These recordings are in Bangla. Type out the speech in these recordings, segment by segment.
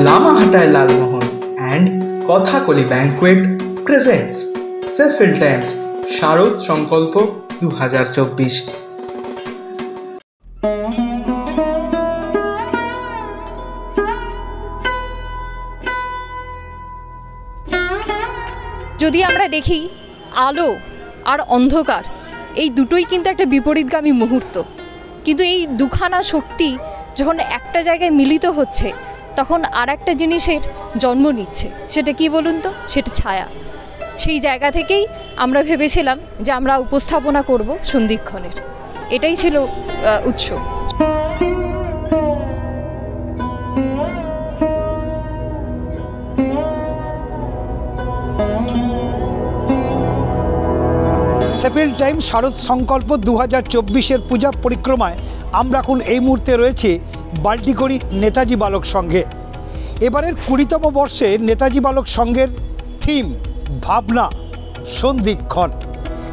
লামাহাটায় Lalmohan and Kathakali banquet presents Sheffield Times শারদ সংকল্প 2024। যদি আমরা দেখি আলো আর অন্ধকার এই দুটোই কিন্তু একটা বিপরীতগামী মুহূর্ত, কিন্তু এই দুখানা শক্তি যখন একটা জায়গায় মিলিত হচ্ছে তখন আর একটা জিনিসের জন্ম নিচ্ছে। সেটা কি বলুন তো? সেটা ছায়া। সেই জায়গা থেকেই আমরা ভেবেছিলাম যে আমরা উপস্থাপনা করব সন্ধিক্ষণের, এটাই ছিল উৎস। সেফিল্ড টাইম শারদ সংকল্প 2024-এর পূজা পরিক্রমায় আমরা এখন এই মুহূর্তে রয়েছে বাল্টিকড়ি নেতাজি বালক সংঘে। এবারের 20তম বর্ষে নেতাজি বালক সংঘের থিম ভাবনা সন্ধিক্ষণ।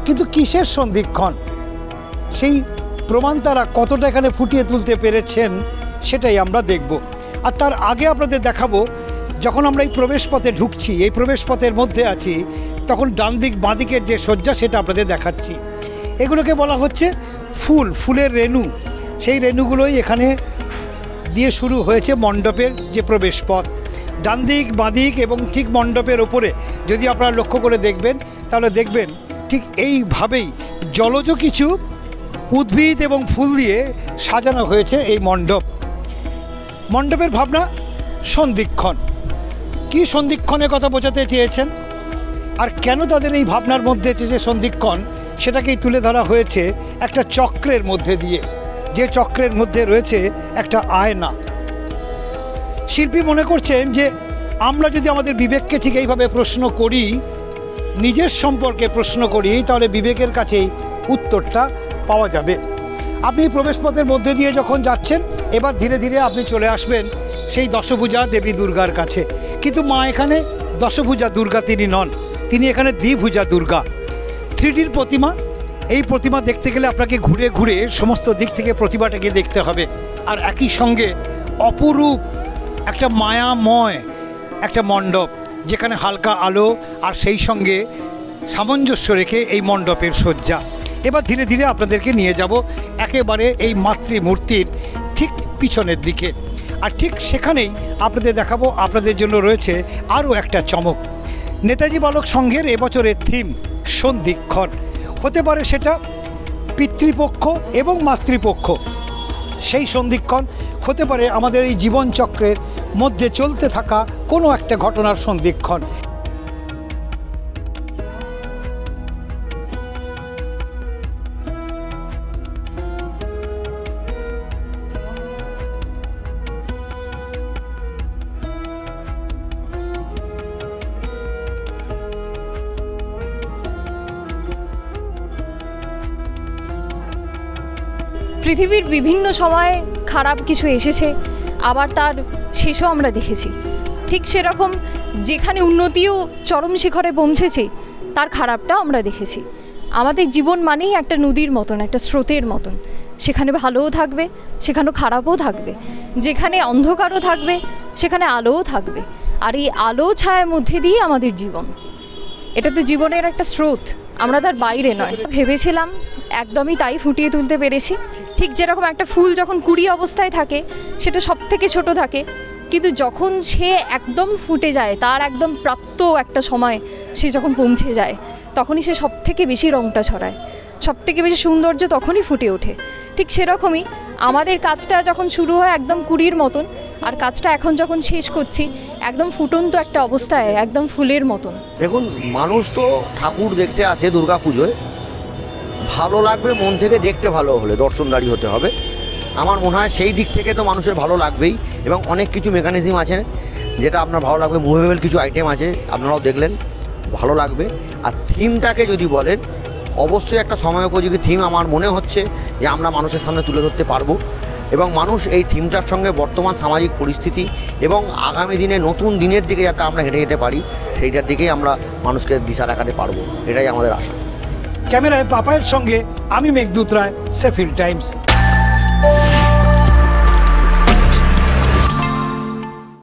কিন্তু কিসের সন্ধিক্ষণ, সেই প্রমাণ তারা কতটা এখানে ফুটিয়ে তুলতে পেরেছেন সেটাই আমরা দেখব। আর তার আগে আপনাদের দেখাবো, যখন আমরা এই প্রবেশপথে ঢুকছি, এই প্রবেশপথের মধ্যে আছি, তখন ডান দিক বাঁ দিকের যে সজ্জা সেটা আপনাদের দেখাচ্ছি। এগুলোকে বলা হচ্ছে ফুলের রেণু। সেই রেণুগুলোই এখানে দিয়ে শুরু হয়েছে মণ্ডপের যে প্রবেশপথ। ডান দিক বাঁ দিক এবং ঠিক মণ্ডপের ওপরে যদি আপনারা লক্ষ্য করে দেখবেন তাহলে দেখবেন ঠিক এইভাবেই জলজ কিছু উদ্ভিদ এবং ফুল দিয়ে সাজানো হয়েছে এই মণ্ডপ। মণ্ডপের ভাবনা সন্ধিক্ষণ। কি সন্ধিক্ষণের কথা বোঝাতে চেয়েছেন আর কেন তাদের এই ভাবনার মধ্যে যে সন্ধিক্ষণ, সেটাকেই তুলে ধরা হয়েছে একটা চক্রের মধ্যে দিয়ে, যে চক্রের মধ্যে রয়েছে একটা আয়না। শিল্পী মনে করছেন যে আমরা যদি আমাদের বিবেককে ঠিক এইভাবে প্রশ্ন করি, নিজের সম্পর্কে প্রশ্ন করি, তাহলে বিবেকের কাছেই উত্তরটা পাওয়া যাবে। আপনি প্রবেশপথের মধ্যে দিয়ে যখন যাচ্ছেন, এবার ধীরে ধীরে আপনি চলে আসবেন সেই দশভুজা দেবী দুর্গার কাছে। কিন্তু মা এখানে দশভুজা দুর্গা তিনি নন, তিনি এখানে দ্বিভুজা দুর্গা। 3Dর প্রতিমা। এই প্রতিমা দেখতে গেলে আপনাকে ঘুরে ঘুরে সমস্ত দিক থেকে প্রতিমাটাকে দেখতে হবে। আর একই সঙ্গে অপরূপ একটা মায়াময় একটা মণ্ডপ, যেখানে হালকা আলো আর সেই সঙ্গে সামঞ্জস্য রেখে এই মণ্ডপের সজ্জা। এবার ধীরে ধীরে আপনাদেরকে নিয়ে যাব একেবারে এই মাতৃমূর্তির ঠিক পিছনের দিকে। আর ঠিক সেখানেই আপনাদের দেখাবো, আপনাদের জন্য রয়েছে আরও একটা চমক। নেতাজি বালক সংঘের এবছরের থিম সন্ধিক্ষণ। হতে পারে সেটা পিতৃপক্ষ এবং মাতৃপক্ষ, সেই সন্ধিক্ষণ হতে পারে আমাদের এই জীবনচক্রের মধ্যে চলতে থাকা কোনো একটা ঘটনার সন্ধিক্ষণ। পৃথিবীর বিভিন্ন সময়ে খারাপ কিছু এসেছে, আবার তার শেষও আমরা দেখেছি। ঠিক সেরকম যেখানে উন্নতিও চরম শিখরে পৌঁছেছে, তার খারাপটাও আমরা দেখেছি। আমাদের জীবন মানেই একটা নদীর মতন, একটা স্রোতের মতন। সেখানে ভালোও থাকবে, সেখানেও খারাপও থাকবে। যেখানে অন্ধকারও থাকবে, সেখানে আলোও থাকবে। আর এই আলো ছায়ার মধ্যে দিয়ে আমাদের জীবন। এটা তো জীবনের একটা স্রোত, আমরা তার বাইরে নয়। ভেবেছিলাম একদমই তাই ফুটিয়ে তুলতে পেরেছি। ঠিক যেরকম একটা ফুল যখন কুড়ি অবস্থায় থাকে সেটা সব থেকে ছোট থাকে, কিন্তু যখন সে একদম ফুটে যায়, তার একদম প্রাপ্ত একটা সময় সে যখন পৌঁছে যায়, তখনই সে সব থেকে বেশি রঙটা ছড়ায়, সব থেকে বেশি সৌন্দর্য তখনই ফুটে ওঠে। ঠিক সেরকমই আমাদের কাজটা যখন শুরু হয় একদম কুড়ির মতন, আর কাজটা এখন যখন শেষ করছি একদম ফুটন্ত একটা অবস্থায়, একদম ফুলের মতন। দেখুন, মানুষ তো ঠাকুর দেখতে আসে দুর্গা পুজোয়, ভালো লাগবে মন থেকে, দেখতে ভালো হলে দর্শনদারি হতে হবে। আমার মনে হয় সেই দিক থেকে তো মানুষের ভালো লাগবেই, এবং অনেক কিছু মেকানিজম আছে যেটা আপনার ভালো লাগবে। মুভেবল কিছু আইটেম আছে, আপনারাও দেখলেন, ভালো লাগবে। আর থিমটাকে যদি বলেন, অবশ্যই একটা সময় উপযোগী থিম আমার মনে হচ্ছে যে আমরা মানুষের সামনে তুলে ধরতে পারবো, এবং মানুষ এই থিমটার সঙ্গে বর্তমান সামাজিক পরিস্থিতি এবং আগামী দিনে নতুন দিনের দিকে যাতে আমরা হেঁটে যেতে পারি, সেইটার দিকেই আমরা মানুষকে দিশা দেখাতে পারবো, এটাই আমাদের আশা। ক্যামেরায় পাপায়ের সঙ্গে আমি মেঘদূত রায়, সেফিল্ড টাইমস।